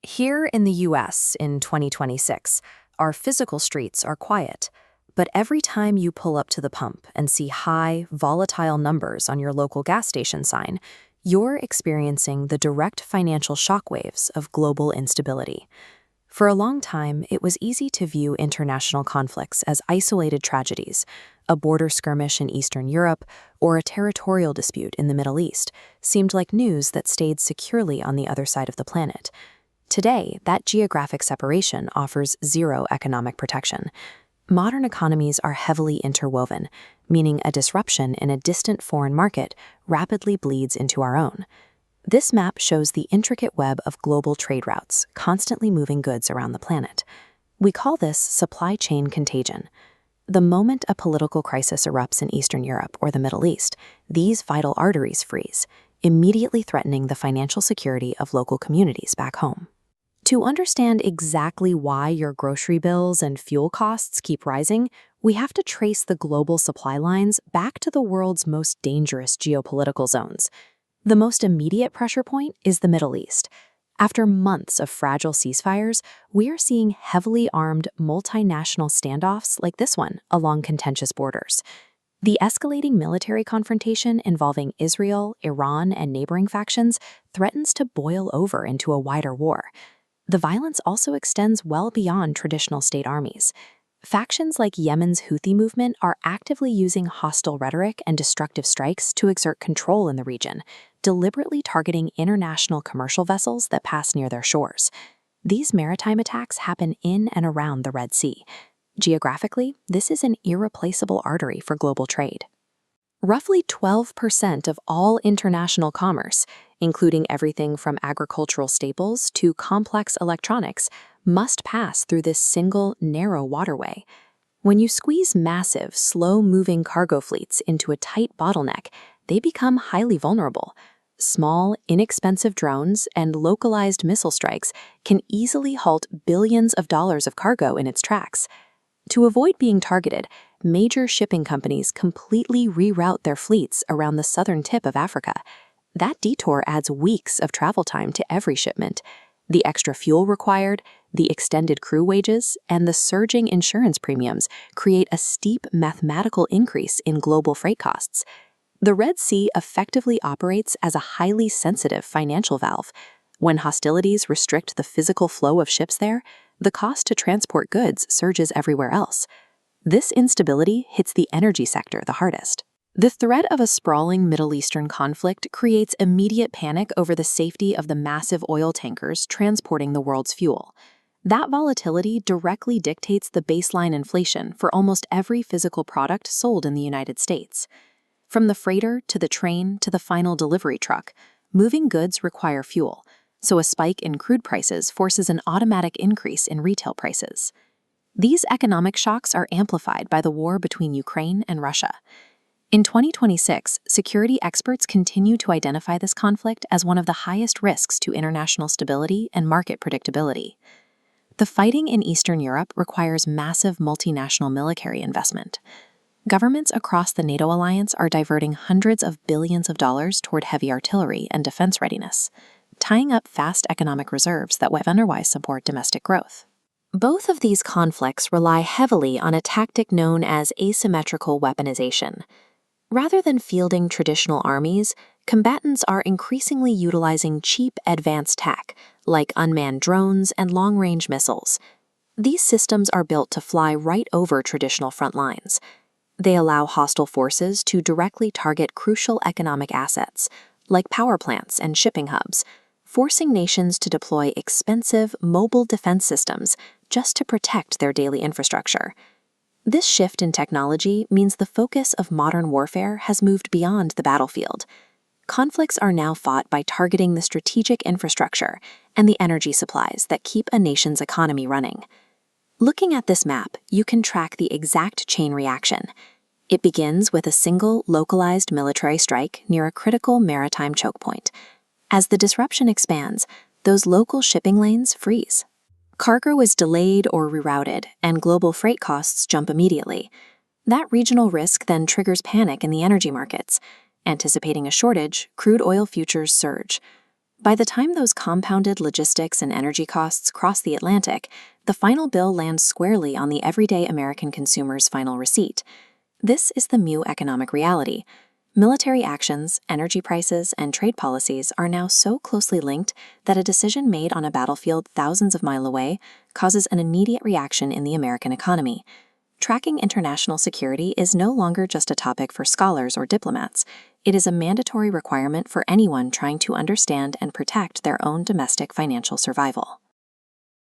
Here in the US in 2026, our physical streets are quiet, but every time you pull up to the pump and see high, volatile numbers on your local gas station sign, you're experiencing the direct financial shockwaves of global instability. For a long time, it was easy to view international conflicts as isolated tragedies. A border skirmish in Eastern Europe or a territorial dispute in the Middle East seemed like news that stayed securely on the other side of the planet. Today, that geographic separation offers zero economic protection. Modern economies are heavily interwoven, meaning a disruption in a distant foreign market rapidly bleeds into our own. This map shows the intricate web of global trade routes constantly moving goods around the planet. We call this supply chain contagion. The moment a political crisis erupts in Eastern Europe or the Middle East, these vital arteries freeze, immediately threatening the financial security of local communities back home. To understand exactly why your grocery bills and fuel costs keep rising, we have to trace the global supply lines back to the world's most dangerous geopolitical zones. The most immediate pressure point is the Middle East. After months of fragile ceasefires, we are seeing heavily armed multinational standoffs like this one along contentious borders. The escalating military confrontation involving Israel, Iran, and neighboring factions threatens to boil over into a wider war. The violence also extends well beyond traditional state armies. Factions like Yemen's Houthi movement are actively using hostile rhetoric and destructive strikes to exert control in the region, deliberately targeting international commercial vessels that pass near their shores. These maritime attacks happen in and around the Red Sea. Geographically, this is an irreplaceable artery for global trade. Roughly 12% of all international commerce, including everything from agricultural staples to complex electronics, must pass through this single, narrow waterway. When you squeeze massive, slow-moving cargo fleets into a tight bottleneck, they become highly vulnerable. Small, inexpensive drones and localized missile strikes can easily halt billions of dollars of cargo in its tracks. To avoid being targeted, major shipping companies completely reroute their fleets around the southern tip of Africa. That detour adds weeks of travel time to every shipment. The extra fuel required, the extended crew wages, and the surging insurance premiums create a steep mathematical increase in global freight costs. The Red Sea effectively operates as a highly sensitive financial valve. When hostilities restrict the physical flow of ships there, the cost to transport goods surges everywhere else. This instability hits the energy sector the hardest. The threat of a sprawling Middle Eastern conflict creates immediate panic over the safety of the massive oil tankers transporting the world's fuel. That volatility directly dictates the baseline inflation for almost every physical product sold in the United States. From the freighter to the train to the final delivery truck, moving goods require fuel, so a spike in crude prices forces an automatic increase in retail prices. These economic shocks are amplified by the war between Ukraine and Russia. In 2026, security experts continue to identify this conflict as one of the highest risks to international stability and market predictability. The fighting in Eastern Europe requires massive multinational military investment. Governments across the NATO alliance are diverting hundreds of billions of dollars toward heavy artillery and defense readiness, tying up vast economic reserves that would otherwise support domestic growth. Both of these conflicts rely heavily on a tactic known as asymmetrical weaponization. Rather than fielding traditional armies, combatants are increasingly utilizing cheap advanced tech, like unmanned drones and long-range missiles. These systems are built to fly right over traditional front lines. They allow hostile forces to directly target crucial economic assets, like power plants and shipping hubs, forcing nations to deploy expensive, mobile defense systems just to protect their daily infrastructure. This shift in technology means the focus of modern warfare has moved beyond the battlefield. Conflicts are now fought by targeting the strategic infrastructure and the energy supplies that keep a nation's economy running. Looking at this map, you can track the exact chain reaction. It begins with a single, localized military strike near a critical maritime choke point. As the disruption expands, those local shipping lanes freeze. Cargo is delayed or rerouted, and global freight costs jump immediately. That regional risk then triggers panic in the energy markets. Anticipating a shortage, crude oil futures surge. By the time those compounded logistics and energy costs cross the Atlantic, the final bill lands squarely on the everyday American consumer's final receipt. This is the Mu economic reality. Military actions, energy prices, and trade policies are now so closely linked that a decision made on a battlefield thousands of miles away causes an immediate reaction in the American economy. Tracking international security is no longer just a topic for scholars or diplomats. It is a mandatory requirement for anyone trying to understand and protect their own domestic financial survival.